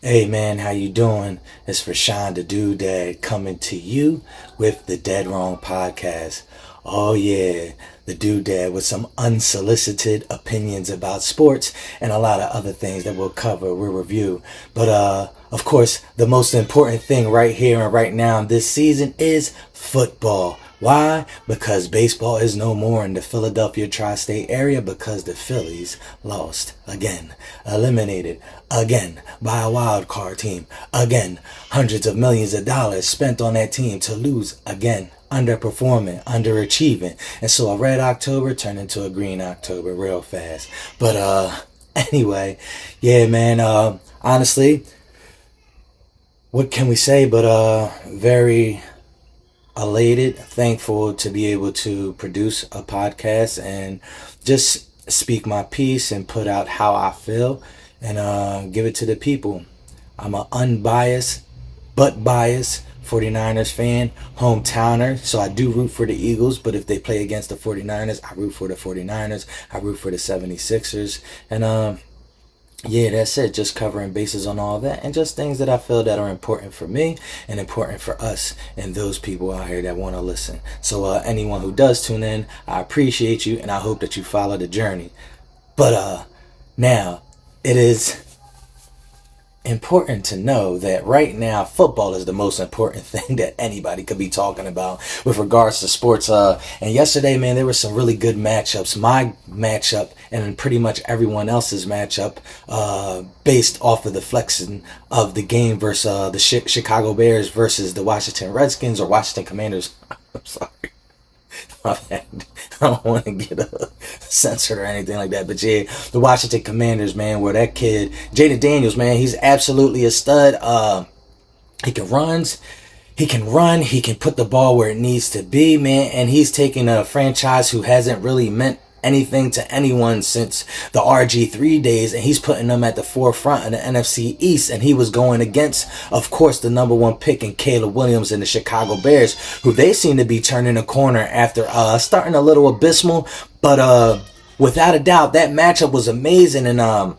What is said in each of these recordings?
Hey man, how you doing? It's Rashawn the Doodad coming to you with the Deadrong podcast. Oh yeah, the Doodad with some unsolicited opinions about sports and a lot of other things that we'll cover, we'll review. But of course, the most important thing right here and right now this season is football. Why? Because baseball is no more in the Philadelphia tri-state area because the Phillies lost again, eliminated again by a wild card team again. Hundreds of millions of dollars spent on that team to lose again, underperforming, underachieving. And so a red October turned into a green October real fast. But anyway, yeah man, honestly, what can we say but very elated, thankful to be able to produce a podcast and just speak my piece and put out how I feel and give it to the people. I'm an unbiased but biased 49ers fan, hometowner, so I do root for the Eagles, but if they play against the 49ers, I root for the 49ers, I root for the 76ers, and yeah, that's it. Just covering bases on all that and just things that I feel that are important for me and important for us and those people out here that want to listen. So anyone who does tune in, I appreciate you and I hope that you follow the journey. But now it is important to know that right now football is the most important thing that anybody could be talking about with regards to sports. And yesterday, man, there were some really good matchups. My matchup and pretty much everyone else's matchup, based off of the flexing of the game versus the Chicago Bears versus the Washington Redskins or Washington Commanders. I'm sorry. My bad. I don't want to get censored or anything like that. But yeah, the Washington Commanders, man, where that kid, Jaden Daniels, man, he's absolutely a stud. He can run, he can put the ball where it needs to be, man, and he's taking a franchise who hasn't really meant anything to anyone since the RG3 days, and he's putting them at the forefront of the NFC East, and he was going against, of course, the number one pick in Caleb Williams and the Chicago Bears, who they seem to be turning a corner after starting a little abysmal, but without a doubt, that matchup was amazing, and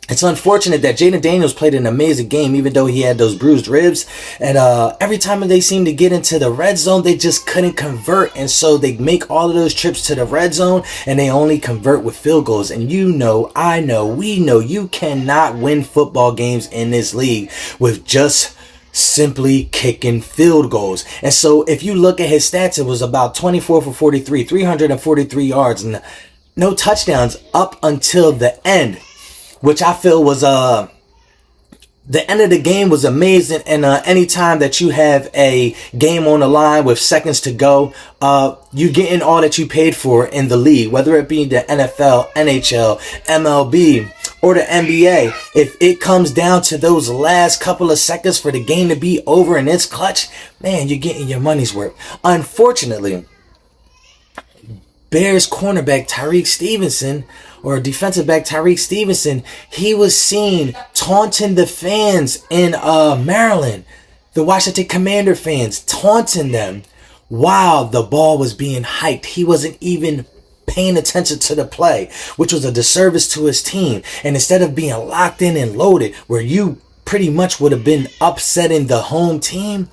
it's unfortunate that Jaden Daniels played an amazing game, even though he had those bruised ribs. And every time they seemed to get into the red zone, they just couldn't convert. And so they make all of those trips to the red zone, and they only convert with field goals. And you know, I know, we know, you cannot win football games in this league with just simply kicking field goals. And so if you look at his stats, it was about 24 for 43, 343 yards, and no touchdowns up until the end, which I feel was the end of the game was amazing. And any time that you have a game on the line with seconds to go, you getting all that you paid for in the league, whether it be the NFL, NHL, MLB, or the NBA. If it comes down to those last couple of seconds for the game to be over and it's clutch, man, you're getting your money's worth. Unfortunately, Bears cornerback Tyreek Stevenson, or defensive back Tyreek Stevenson, he was seen taunting the fans in Maryland, the Washington Commander fans, taunting them while the ball was being hiked. He wasn't even paying attention to the play, which was a disservice to his team. And instead of being locked in and loaded, where you pretty much would have been upsetting the home team,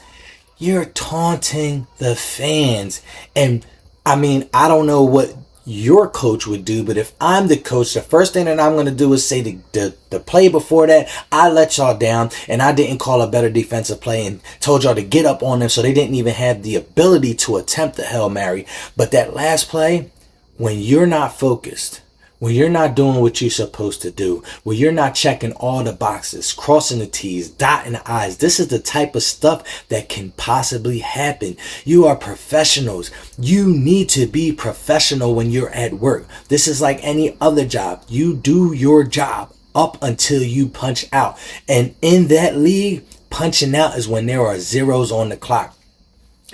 you're taunting the fans. And I mean, I don't know what your coach would do, but if I'm the coach, the first thing that I'm going to do is say the play before that, I let y'all down and I didn't call a better defensive play and told y'all to get up on them, so they didn't even have the ability to attempt the Hail Mary. But that last play, when you're not focused, when you're not doing what you're supposed to do, when you're not checking all the boxes, crossing the T's, dotting the I's, this is the type of stuff that can possibly happen. You are professionals. You need to be professional when you're at work. This is like any other job. You do your job up until you punch out. And in that league, punching out is when there are zeros on the clock.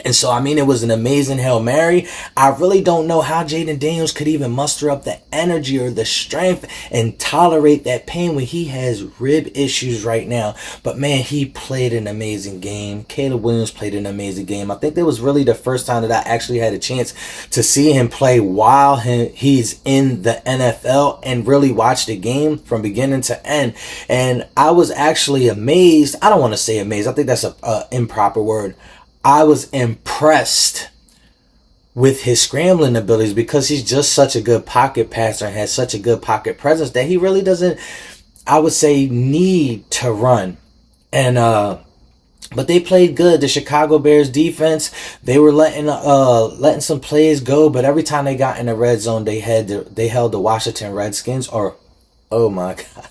And so, I mean, it was an amazing Hail Mary. I really don't know how Jaden Daniels could even muster up the energy or the strength and tolerate that pain when he has rib issues right now. But man, he played an amazing game. Caleb Williams played an amazing game. I think that was really the first time that I actually had a chance to see him play while he's in the NFL and really watch the game from beginning to end. And I was actually amazed. I don't want to say amazed. I think that's a improper word. I was impressed with his scrambling abilities because he's just such a good pocket passer and has such a good pocket presence that he really doesn't, I would say, need to run. And but they played good. The Chicago Bears defense, they were letting some plays go, but every time they got in the red zone, they held the Washington Redskins, or oh my God,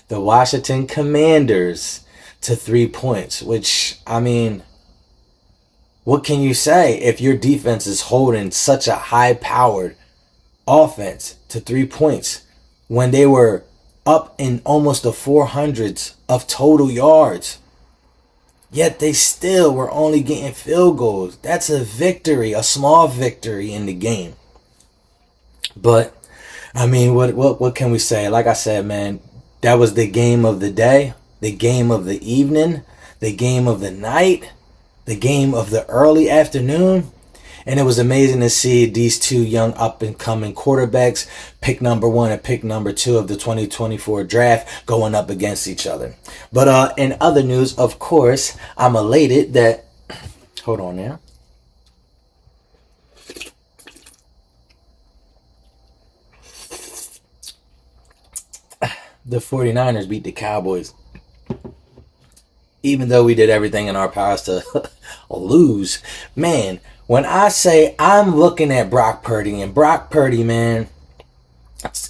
the Washington Commanders to 3 points, which, I mean, what can you say if your defense is holding such a high-powered offense to 3 points when they were up in almost the 400s of total yards? Yet they still were only getting field goals. That's a victory, a small victory in the game. But, I mean, what can we say? Like I said, man, that was the game of the day, the game of the evening, the game of the night, the game of the early afternoon. And it was amazing to see these two young up-and-coming quarterbacks, pick number 1 and pick number 2 of the 2024 draft, going up against each other. But in other news, of course, I'm elated that... Hold on now. The 49ers beat the Cowboys. Even though we did everything in our powers to lose. Man, when I say I'm looking at Brock Purdy, and Brock Purdy, man,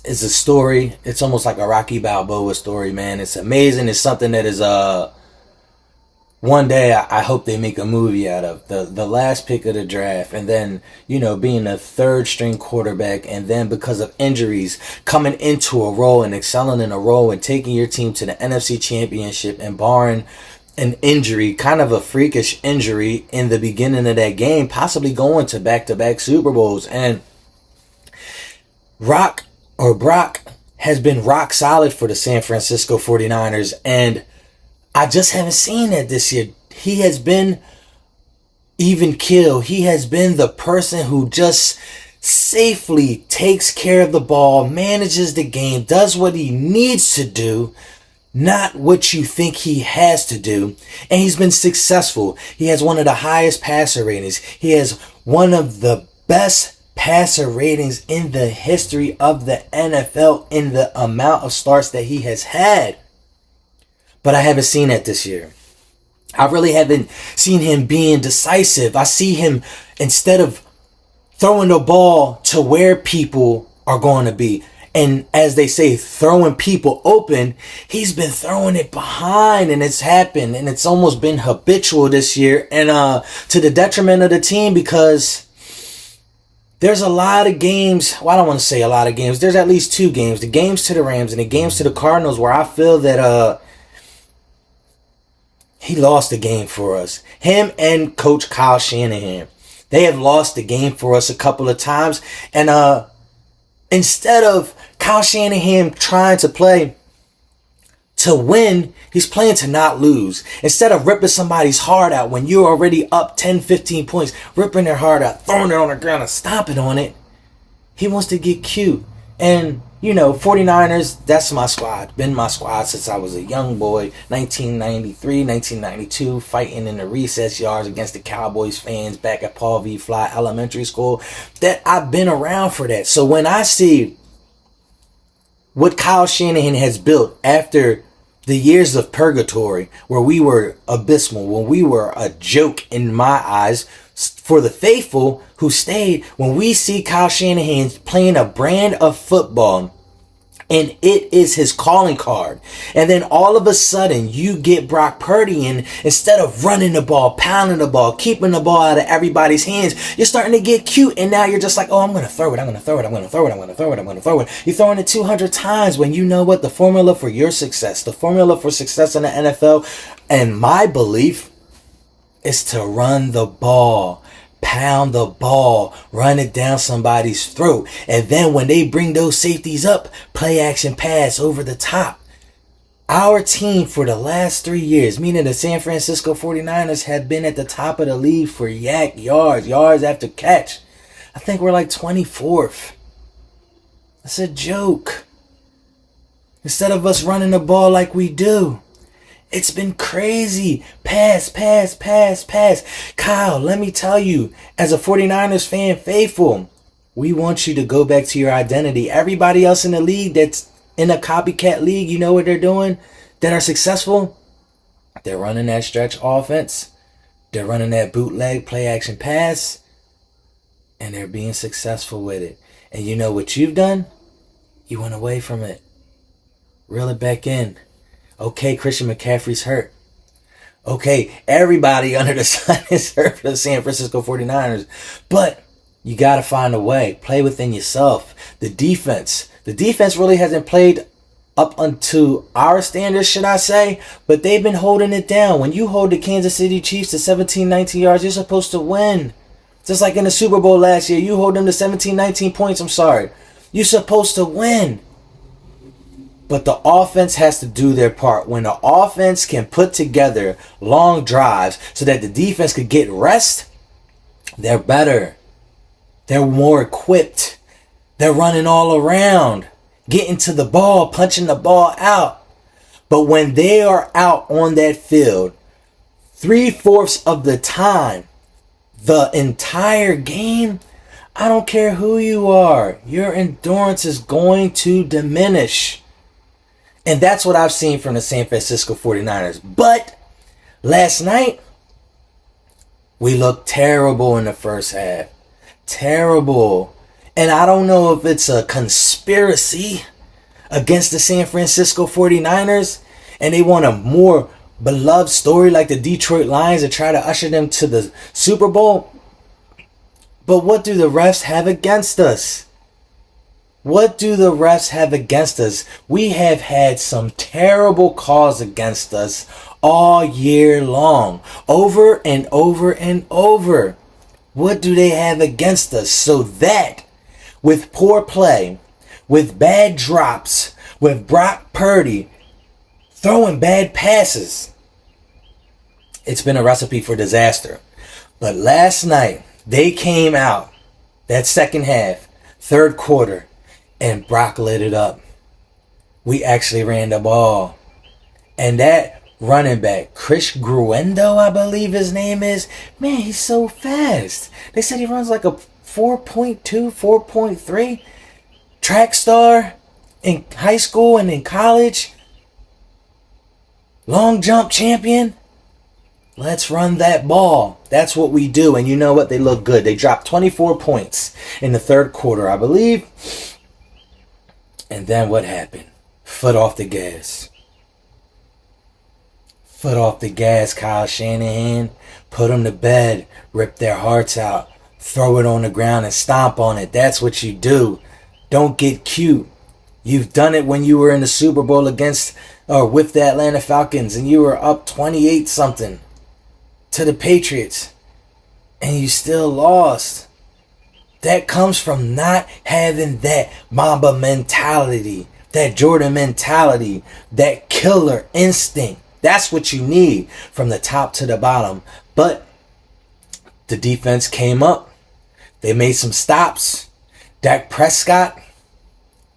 is a story. It's almost like a Rocky Balboa story, man. It's amazing. It's something that is one day I hope they make a movie out of. The last pick of the draft, and then, you know, being a third string quarterback, and then because of injuries coming into a role and excelling in a role and taking your team to the NFC Championship, and barring an injury, kind of a freakish injury in the beginning of that game, possibly going to back-to-back Super Bowls. And Brock has been rock solid for the San Francisco 49ers, and I just haven't seen that this year. He has been even kill. He has been the person who just safely takes care of the ball, manages the game, does what he needs to do, not what you think he has to do. And he's been successful. He has one of the highest passer ratings. He has one of the best passer ratings in the history of the NFL in the amount of starts that he has had. But I haven't seen that this year. I really haven't seen him being decisive. I see him, instead of throwing the ball to where people are going to be, and as they say, throwing people open, he's been throwing it behind, and it's happened, and it's almost been habitual this year, and to the detriment of the team, because there's a lot of games. Well, I don't want to say a lot of games. There's at least 2 games, the games to the Rams and the games to the Cardinals, where I feel that he lost the game for us. Him and Coach Kyle Shanahan, they have lost the game for us a couple of times, and instead of Kyle Shanahan trying to play to win, he's playing to not lose. Instead of ripping somebody's heart out when you're already up 10, 15 points, ripping their heart out, throwing it on the ground and stomping on it, he wants to get cute. And, you know, 49ers, that's my squad. Been my squad since I was a young boy, 1993, 1992, fighting in the recess yards against the Cowboys fans back at Paul V. Fly Elementary School. That I've been around for that. So when I see what Kyle Shanahan has built after the years of purgatory, where we were abysmal, when we were a joke in my eyes, for the faithful who stayed, when we see Kyle Shanahan playing a brand of football, and it is his calling card, and then all of a sudden you get Brock Purdy, and instead of running the ball, pounding the ball, keeping the ball out of everybody's hands, you're starting to get cute, and now you're just like, oh, I'm going to throw it, I'm going to throw it, I'm going to throw it, I'm going to throw it, I'm going to throw it. You're throwing it 200 times when you know what the formula for your success, the formula for success in the NFL, and my belief, is to run the ball. Pound the ball, run it down somebody's throat. And then when they bring those safeties up, play action pass over the top. Our team for the last 3 years, meaning the San Francisco 49ers, have been at the top of the league for yards after catch. I think we're like 24th. That's a joke. Instead of us running the ball like we do. It's been crazy. Pass. Kyle, let me tell you, as a 49ers fan faithful, we want you to go back to your identity. Everybody else in the league that's in a copycat league, you know what they're doing, that are successful? They're running that stretch offense. They're running that bootleg play action pass. And they're being successful with it. And you know what you've done? You went away from it. Reel it back in. Okay, Christian McCaffrey's hurt. Okay, everybody under the sun is hurt for the San Francisco 49ers. But you got to find a way. Play within yourself. The defense really hasn't played up unto our standards, should I say. But they've been holding it down. When you hold the Kansas City Chiefs to 17, 19 yards, you're supposed to win. Just like in the Super Bowl last year, you hold them to 17, 19 points. You're supposed to win. But the offense has to do their part. When the offense can put together long drives so that the defense could get rest, they're better. They're more equipped. They're running all around, getting to the ball, punching the ball out. But when they are out on that field, 3/4 of the time, the entire game, I don't care who you are, your endurance is going to diminish. And that's what I've seen from the San Francisco 49ers. But last night, we looked terrible in the first half. Terrible. And I don't know if it's a conspiracy against the San Francisco 49ers and they want a more beloved story like the Detroit Lions to try to usher them to the Super Bowl. But what do the refs have against us? What do the refs have against us? We have had some terrible calls against us all year long. Over and over and over. What do they have against us? So that with poor play, with bad drops, with Brock Purdy throwing bad passes, it's been a recipe for disaster. But last night, they came out, that second half, third quarter, and Brock lit it up. We actually ran the ball. And that running back, Chris Gruendo, I believe his name is, man, he's so fast. They said he runs like a 4.2, 4.3 track star in high school and in college. Long jump champion. Let's run that ball. That's what we do. And you know what? They look good. They dropped 24 points in the third quarter, I believe. And then what happened? Foot off the gas. Foot off the gas, Kyle Shanahan. Put them to bed. Rip their hearts out. Throw it on the ground and stomp on it. That's what you do. Don't get cute. You've done it when you were in the Super Bowl against or with the Atlanta Falcons and you were up 28 something to the Patriots and you still lost. That comes from not having that Mamba mentality, that Jordan mentality, that killer instinct. That's what you need from the top to the bottom. But the defense came up. They made some stops. Dak Prescott.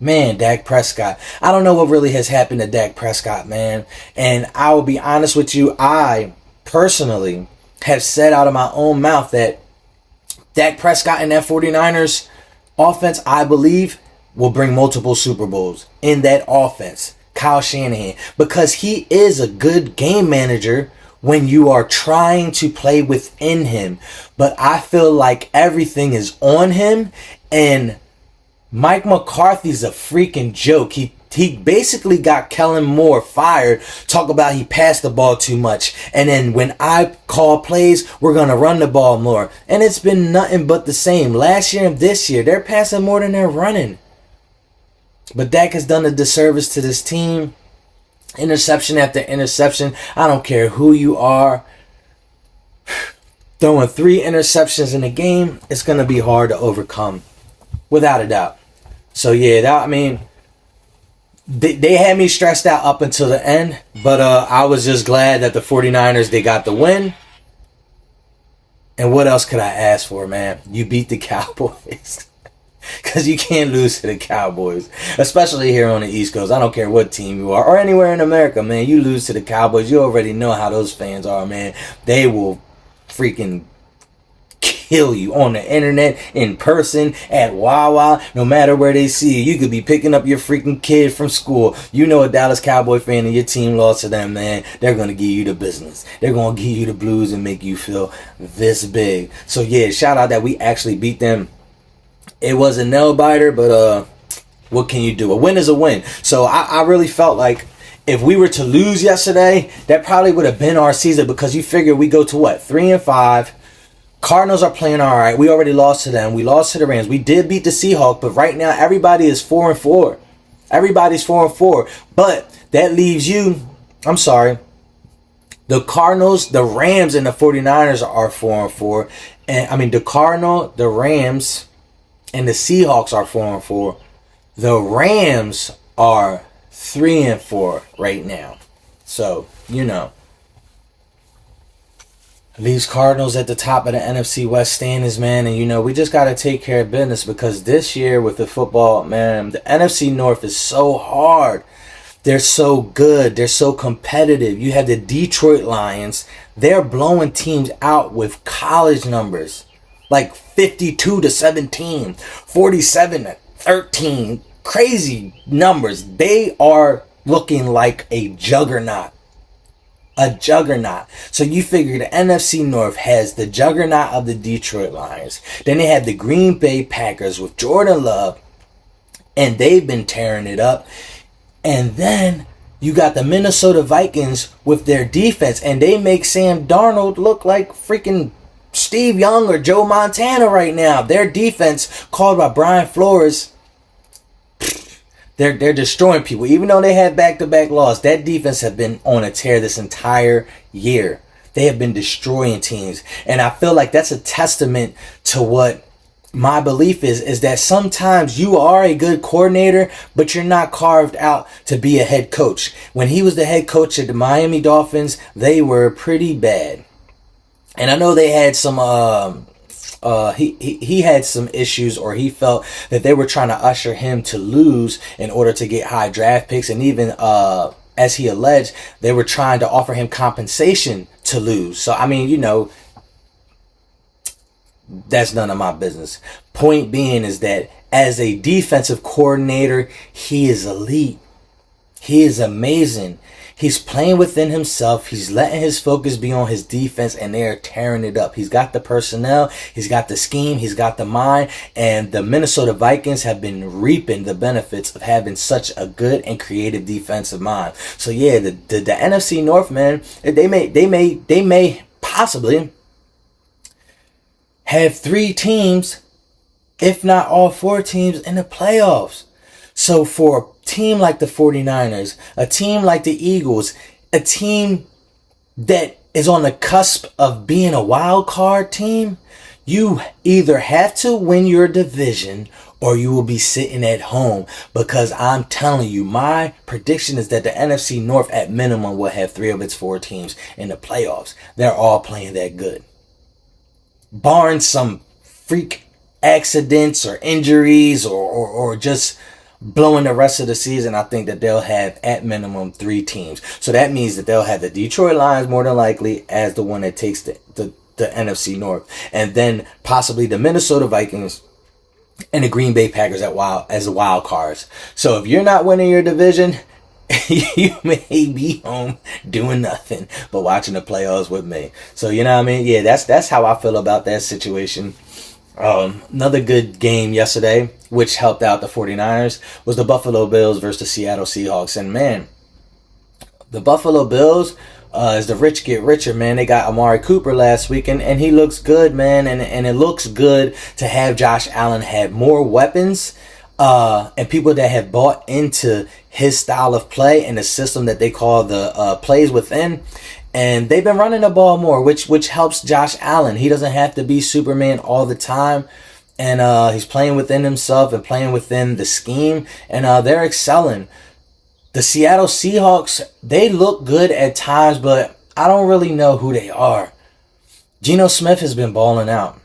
I don't know what really has happened to Dak Prescott, man. And I will be honest with you, I personally have said out of my own mouth that Dak Prescott and that 49ers offense, I believe, will bring multiple Super Bowls in that offense. Kyle Shanahan. Because he is a good game manager when you are trying to play within him. But I feel like everything is on him. And Mike McCarthy's a freaking joke. He basically got Kellen Moore fired. Talk about he passed the ball too much. And then when I call plays, we're going to run the ball more. And it's been nothing but the same. Last year and this year, they're passing more than they're running. But Dak has done a disservice to this team. Interception after interception. I don't care who you are. throwing 3 interceptions in a game, it's going to be hard to overcome, without a doubt. So, yeah, they had me stressed out up until the end, but I was just glad that the 49ers, they got the win. And what else could I ask for, man? You beat the Cowboys. Because you can't lose to the Cowboys, especially here on the East Coast. I don't care what team you are or anywhere in America, man. You lose to the Cowboys, you already know how those fans are, man. They will freaking kill you on the internet, in person, at Wawa, no matter where they see you. You could be picking up your freaking kid from school. You know a Dallas Cowboy fan and your team lost to them, man. They're going to give you the business. They're going to give you the blues and make you feel this big. So, yeah, shout out that we actually beat them. It was a nail biter, but what can you do? A win is a win. So I really felt like if we were to lose yesterday, that probably would have been our season, because you figure we go to what? 3-5. Cardinals are playing all right. We already lost to them. We lost to the Rams. We did beat the Seahawks, but right now everybody is 4-4. Everybody's 4-4. But that leaves you, I'm sorry, the Cardinals, the Rams, and the 49ers are 4-4. And I mean, the Rams, and the Seahawks are 4-4. The Rams are 3-4 right now. So, leaves Cardinals at the top of the NFC West standings, man. And, we just got to take care of business, because this year with the football, man, the NFC North is so hard. They're so good. They're so competitive. You have the Detroit Lions. They're blowing teams out with college numbers. Like 52-17, 47-13, crazy numbers. They are looking like a juggernaut. A juggernaut. So you figure the NFC North has the juggernaut of the Detroit Lions. Then they have the Green Bay Packers with Jordan Love, and they've been tearing it up. And then you got the Minnesota Vikings with their defense, and they make Sam Darnold look like freaking Steve Young or Joe Montana right now. Their defense, called by Brian Flores, they're destroying people. Even though they had back-to-back losses, that defense has been on a tear this entire year. They have been destroying teams. And I feel like that's a testament to what my belief is that sometimes you are a good coordinator, but you're not carved out to be a head coach. When he was the head coach at the Miami Dolphins, they were pretty bad. And I know they had some, he had some issues, or he felt that they were trying to usher him to lose in order to get high draft picks. And even, as he alleged, they were trying to offer him compensation to lose. So, I mean, that's none of my business. Point being is that as a defensive coordinator, he is elite. He is amazing. He's playing within himself. He's letting his focus be on his defense, and they're tearing it up. He's got the personnel. He's got the scheme. He's got the mind. And the Minnesota Vikings have been reaping the benefits of having such a good and creative defensive mind. So yeah, the NFC North, man, they may possibly have 3 teams, if not all 4 teams, in the playoffs. So for a team like the 49ers, a team like the Eagles, a team that is on the cusp of being a wild card team, you either have to win your division or you will be sitting at home. Because I'm telling you, my prediction is that the NFC North at minimum will have 3 of its 4 teams in the playoffs. They're all playing that good. Barring some freak accidents or injuries or just blowing the rest of the season, I think that they'll have at minimum 3 teams. So that means that they'll have the Detroit Lions more than likely as the one that takes the NFC North. And then possibly the Minnesota Vikings and the Green Bay Packers as the wild cards. So if you're not winning your division, you may be home doing nothing but watching the playoffs with me. So you know what I mean? Yeah, that's how I feel about that situation. Another good game yesterday, which helped out the 49ers, was the Buffalo Bills versus the Seattle Seahawks. And man, the Buffalo Bills, as the rich get richer, man. They got Amari Cooper last week, and he looks good, man. And it looks good to have Josh Allen have more weapons, and people that have bought into his style of play and the system that they call the plays within. And they've been running the ball more, which helps Josh Allen. He doesn't have to be Superman all the time. And he's playing within himself and playing within the scheme. And they're excelling. The Seattle Seahawks, they look good at times, but I don't really know who they are. Geno Smith has been balling out.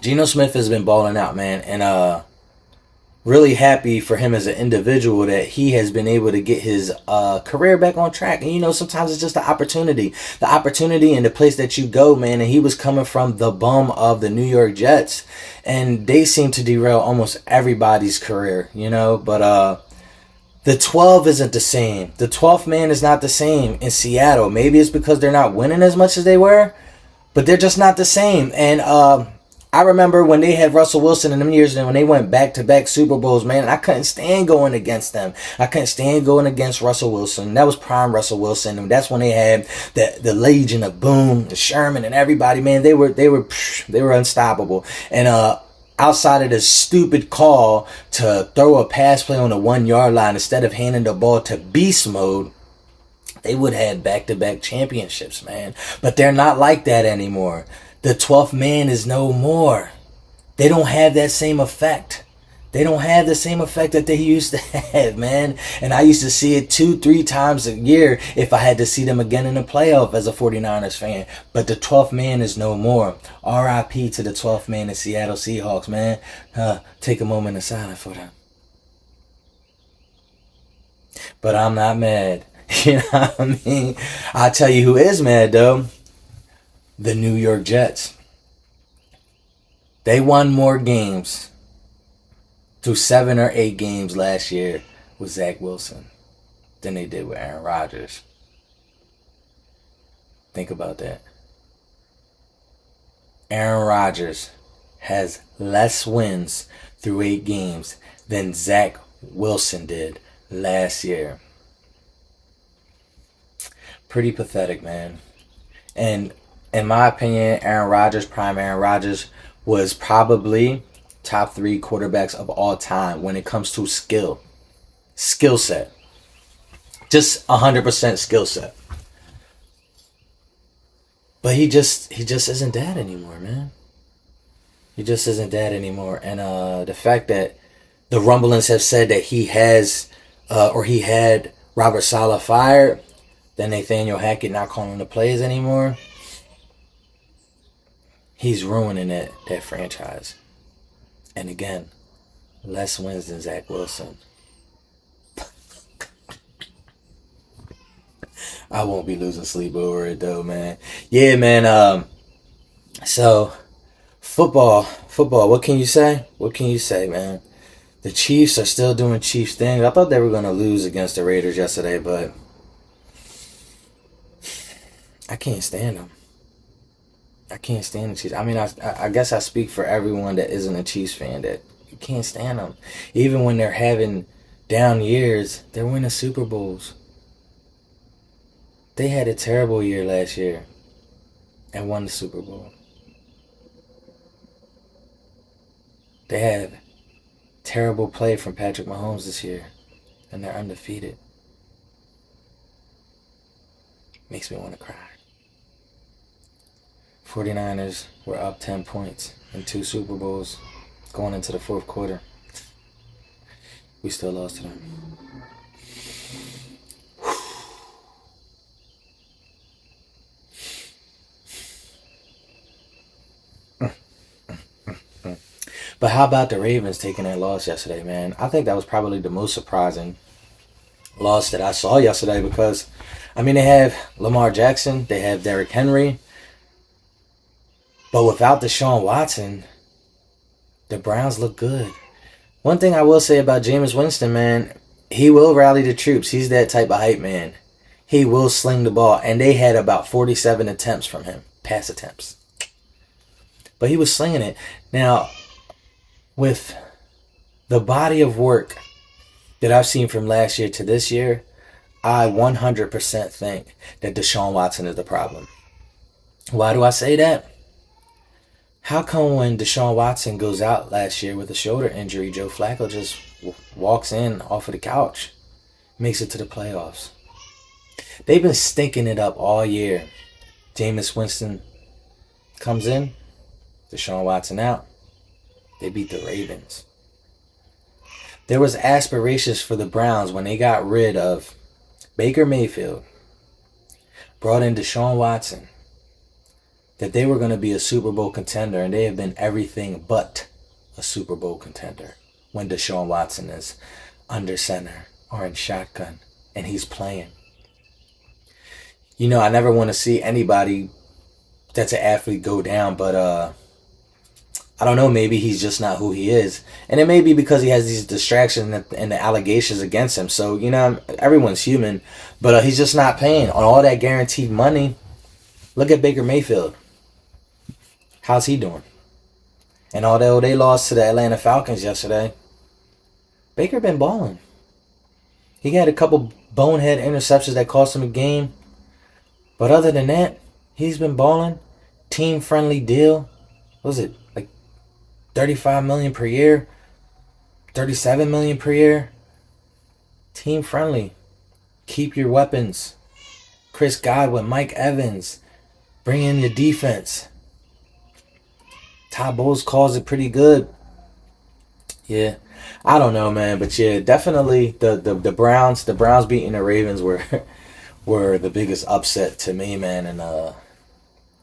Geno Smith has been balling out, man. And really happy for him as an individual that he has been able to get his career back on track. And, you know, sometimes it's just the opportunity. The opportunity and the place that you go, man. And he was coming from the bum of the New York Jets. And they seem to derail almost everybody's career, you know. But the 12 isn't the same. The 12th man is not the same in Seattle. Maybe it's because they're not winning as much as they were. But they're just not the same. And I remember when they had Russell Wilson in them years and when they went back-to-back Super Bowls, man, I couldn't stand going against them. I couldn't stand going against Russell Wilson. That was prime Russell Wilson. And that's when they had the Legion of Boom, the Sherman and everybody, man. They were unstoppable. And outside of this stupid call to throw a pass play on the 1 yard line instead of handing the ball to beast mode, they would have back-to-back championships, man. But they're not like that anymore. The 12th man is no more. They don't have that same effect. They don't have the same effect that they used to have, man. And I used to see it 2-3 times a year if I had to see them again in the playoff as a 49ers fan. But the 12th man is no more. R.I.P. to the 12th man, the Seattle Seahawks, man. Take a moment of silence for them. But I'm not mad. You know what I mean? I'll tell you who is mad, though. The New York Jets. They won more games through 7 or 8 games last year with Zach Wilson than they did with Aaron Rodgers. Think about that. Aaron Rodgers has less wins through 8 games than Zach Wilson did last year. Pretty pathetic, man. And in my opinion, prime Aaron Rodgers, was probably top 3 quarterbacks of all time when it comes to skill set. Just 100% skill set. But he just isn't that anymore, man. He just isn't that anymore. And the fact that the rumblings have said that he had Robert Saleh fired, then Nathaniel Hackett not calling the plays anymore. He's ruining that franchise. And again, less wins than Zach Wilson. I won't be losing sleep over it though, man. Yeah, man. So football. What can you say? What can you say, man? The Chiefs are still doing Chiefs things. I thought they were gonna lose against the Raiders yesterday, but I can't stand them. I can't stand the Chiefs. I mean, I guess I speak for everyone that isn't a Chiefs fan that you can't stand them. Even when they're having down years, they're winning Super Bowls. They had a terrible year last year and won the Super Bowl. They have terrible play from Patrick Mahomes this year and they're undefeated. Makes me want to cry. 49ers were up 10 points in 2 Super Bowls going into the 4th quarter. We still lost to them. But how about the Ravens taking that loss yesterday, man? I think that was probably the most surprising loss that I saw yesterday because, I mean, they have Lamar Jackson, they have Derrick Henry, but without Deshaun Watson, the Browns look good. One thing I will say about Jameis Winston, man, he will rally the troops. He's that type of hype man. He will sling the ball. And they had about 47 attempts from him, pass attempts. But he was slinging it. Now, with the body of work that I've seen from last year to this year, I 100% think that Deshaun Watson is the problem. Why do I say that? How come when Deshaun Watson goes out last year with a shoulder injury, Joe Flacco just walks in off of the couch, makes it to the playoffs? They've been stinking it up all year. Jameis Winston comes in, Deshaun Watson out. They beat the Ravens. There was aspirations for the Browns when they got rid of Baker Mayfield, brought in Deshaun Watson, that they were going to be a Super Bowl contender, and they have been everything but a Super Bowl contender when Deshaun Watson is under center or in shotgun and he's playing. You know, I never want to see anybody that's an athlete go down, but I don't know, maybe he's just not who he is. And it may be because he has these distractions and the allegations against him. So, you know, everyone's human, but he's just not paying on all that guaranteed money. Look at Baker Mayfield. How's he doing? And although they lost to the Atlanta Falcons yesterday, Baker been balling. He had a couple bonehead interceptions that cost him a game. But other than that, he's been balling. Team-friendly deal. What was it? Like $35 million per year? $37 million per year? Team-friendly. Keep your weapons. Chris Godwin, Mike Evans. Bring in the defense. Todd Bowles calls it pretty good. Yeah, I don't know, man, but yeah, definitely the Browns beating the Ravens were the biggest upset to me, man. And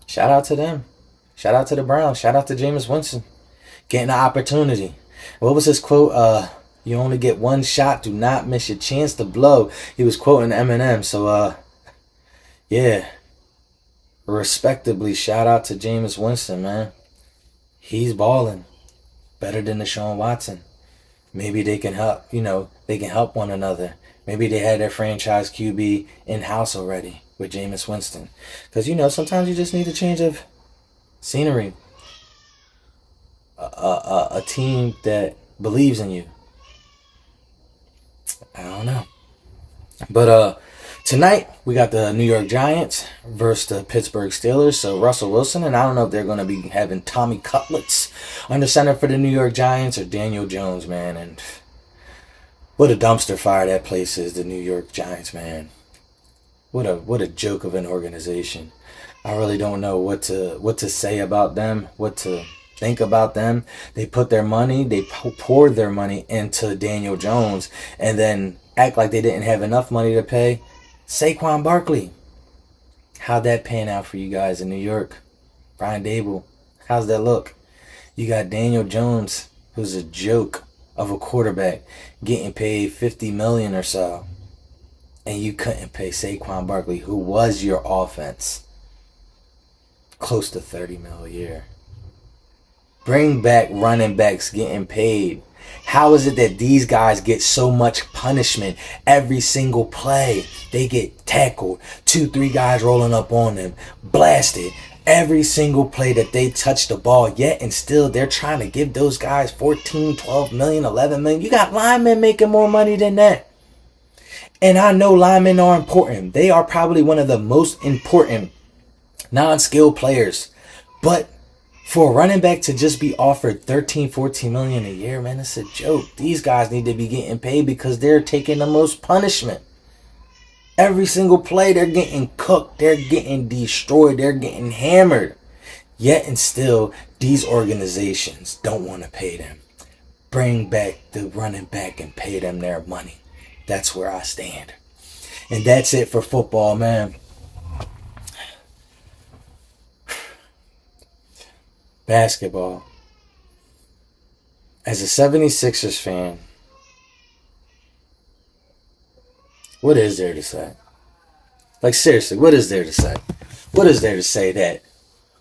shout out to them, shout out to the Browns, shout out to Jameis Winston getting the opportunity. What was his quote? You only get one shot. Do not miss your chance to blow. He was quoting Eminem. So yeah, respectably, shout out to Jameis Winston, man. He's balling better than Deshaun Watson. Maybe they can help, they can help one another. Maybe they had their franchise QB in-house already with Jameis Winston. Because, sometimes you just need a change of scenery. A team that believes in you. I don't know. But tonight, we got the New York Giants versus the Pittsburgh Steelers. So Russell Wilson, and I don't know if they're going to be having Tommy Cutlets under center for the New York Giants or Daniel Jones, man. And what a dumpster fire that place is, the New York Giants, man. What a joke of an organization. I really don't know what to say about them, what to think about them. They put their money, they poured their money into Daniel Jones, and then act like they didn't have enough money to pay Saquon Barkley. How'd that pan out for you guys in New York? Brian Dable, how's that look? You got Daniel Jones, who's a joke of a quarterback, getting paid $50 million or so. And you couldn't pay Saquon Barkley, who was your offense, close to $30 million a year. Bring back running backs getting paid. How is it that these guys get so much punishment every single play? They get tackled, 2-3 guys rolling up on them, blasted every single play that they touch the ball, yet and still they're trying to give those guys 14, 12 million, 11 million. You got linemen making more money than that. And I know linemen are important. They are probably one of the most important non-skilled players. But for a running back to just be offered 13, 14 million a year, man, it's a joke. These guys need to be getting paid because they're taking the most punishment. Every single play, they're getting cooked. They're getting destroyed. They're getting hammered. Yet and still, these organizations don't want to pay them. Bring back the running back and pay them their money. That's where I stand. And that's it for football, man. Basketball. As a 76ers fan, what is there to say? Like, seriously, what is there to say? What is there to say that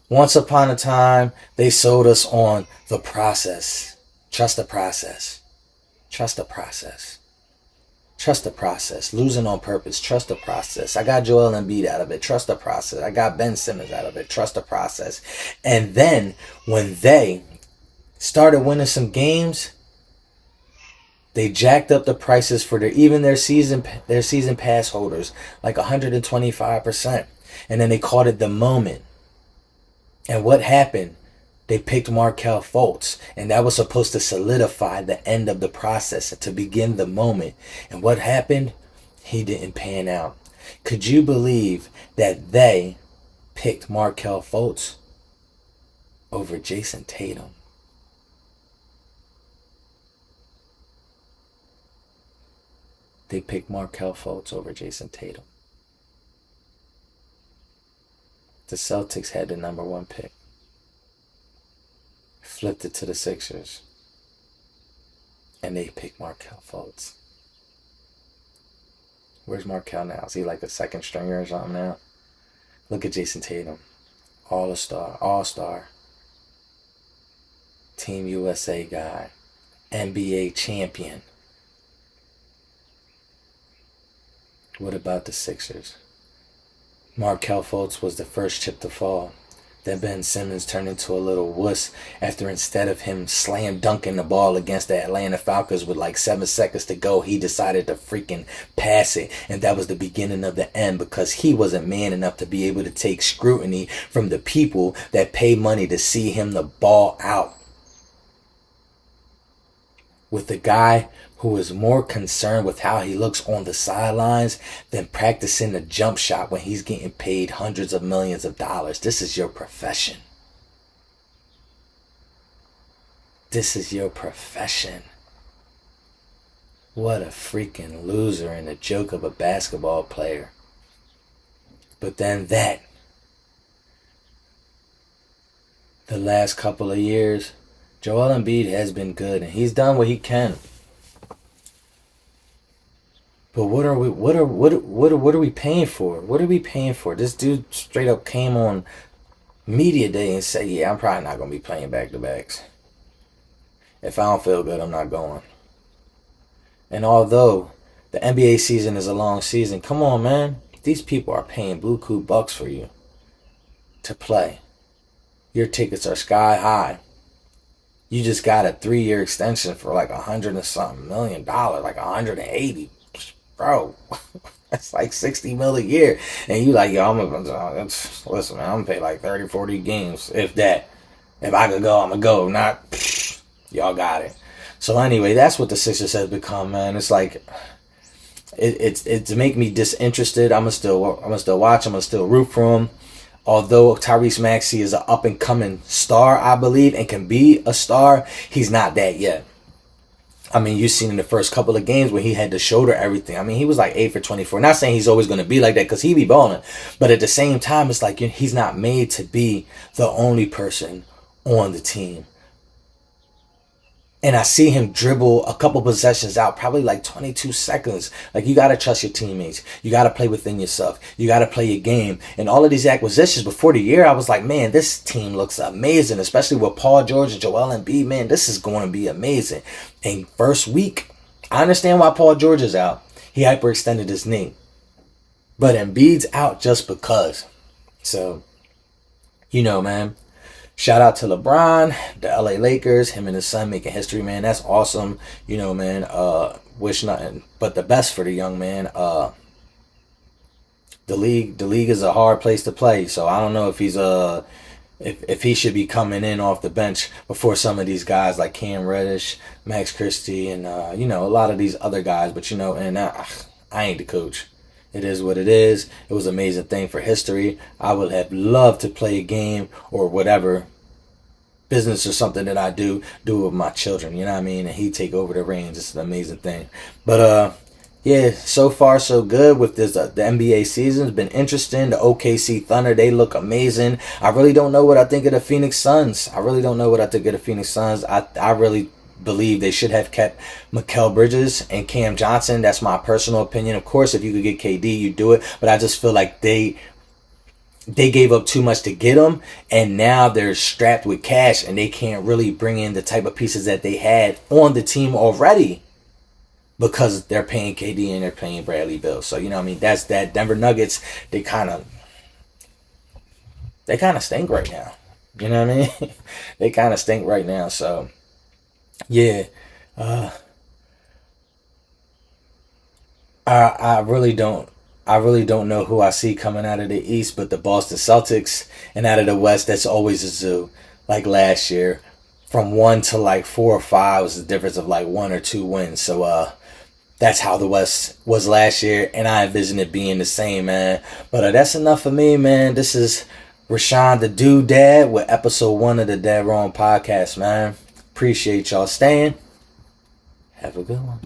once upon a time, they sold us on the process? Trust the process. Trust the process. Trust the process. Losing on purpose. Trust the process. I got Joel Embiid out of it. Trust the process. I got Ben Simmons out of it. Trust the process. And then when they started winning some games, they jacked up the prices for their season pass holders like 125%. And then they called it the moment. And what happened? They picked Markelle Fultz, and that was supposed to solidify the end of the process and to begin the moment. And what happened? He didn't pan out. Could you believe that they picked Markelle Fultz over Jason Tatum? They picked Markelle Fultz over Jason Tatum. The Celtics had the number 1 pick. Flipped it to the Sixers. And they picked Markelle Fultz. Where's Markelle now? Is he like a second stringer or something now? Look at Jason Tatum. All-star. Team USA guy. NBA champion. What about the Sixers? Markelle Fultz was the first chip to fall. Then Ben Simmons turned into a little wuss after, instead of him slam dunking the ball against the Atlanta Falcons with like 7 seconds to go, he decided to freaking pass it. And that was the beginning of the end, because he wasn't man enough to be able to take scrutiny from the people that pay money to see him the ball out. With the guy who is more concerned with how he looks on the sidelines than practicing the jump shot when he's getting paid hundreds of millions of dollars. This is your profession. This is your profession. What a freaking loser and a joke of a basketball player. But then the last couple of years, Joel Embiid has been good and he's done what he can. But what are we paying for? What are we paying for? This dude straight up came on media day and said, yeah, I'm probably not going to be playing back-to-backs. If I don't feel good, I'm not going. And although the NBA season is a long season, come on, man. These people are paying buku bucks for you to play. Your tickets are sky high. You just got a 3-year extension for like $100 and something million, like 180. Bro, that's like 60 mil a year. And you like, yo, listen, man, I'm gonna pay like 30, 40 games. If that. If I could go, I'm gonna go. Not, y'all got it. So anyway, that's what the Sixers has become, man. It's like, it's to make me disinterested. I'm gonna still watch. I'm gonna still root for him. Although Tyrese Maxey is an up and coming star, I believe, and can be a star, he's not that yet. I mean, you've seen in the first couple of games where he had to shoulder everything. I mean, he was like 8 for 24. Not saying he's always going to be like that, because he be balling. But at the same time, it's like he's not made to be the only person on the team. And I see him dribble a couple possessions out, probably like 22 seconds. Like, you got to trust your teammates. You got to play within yourself. You got to play your game. And all of these acquisitions before the year, I was like, man, this team looks amazing, especially with Paul George and Joel Embiid. Man, this is going to be amazing. And first week, I understand why Paul George is out. He hyperextended his knee. But Embiid's out just because. So, man. Shout out to LeBron, the LA Lakers, him and his son making history, man. That's awesome. Man, wish nothing but the best for the young man. The league is a hard place to play, so I don't know if he's if he should be coming in off the bench before some of these guys like Cam Reddish, Max Christie, and a lot of these other guys. But and I ain't the coach. It is what it is. It was an amazing thing for history. I would have loved to play a game or whatever, business or something that I do with my children, you know what I mean? And he take over the reins. It's an amazing thing. But yeah, so far so good with this. The NBA season has been interesting. The OKC Thunder, they look amazing. I really don't know what I think of the Phoenix Suns. I really believe they should have kept Mikal Bridges and Cam Johnson. That's my personal opinion. Of course, if you could get KD, you do it. But I just feel like they gave up too much to get him, and now they're strapped with cash, and they can't really bring in the type of pieces that they had on the team already because they're paying KD and they're paying Bradley Beal. So, what I mean? That's that. Denver Nuggets, they kind of stink right now. You know what I mean? They kind of stink right now. So, yeah. I really don't know who I see coming out of the East, but the Boston Celtics, and out of the West, that's always a zoo. Like last year, from 1 to like 4 or 5 was the difference of like 1 or 2 wins. So that's how the West was last year, and I envision it being the same, man. But that's enough for me, man. This is Rashawn the Dude Dad with episode 1 of the Deadrong podcast, man. Appreciate y'all staying. Have a good one.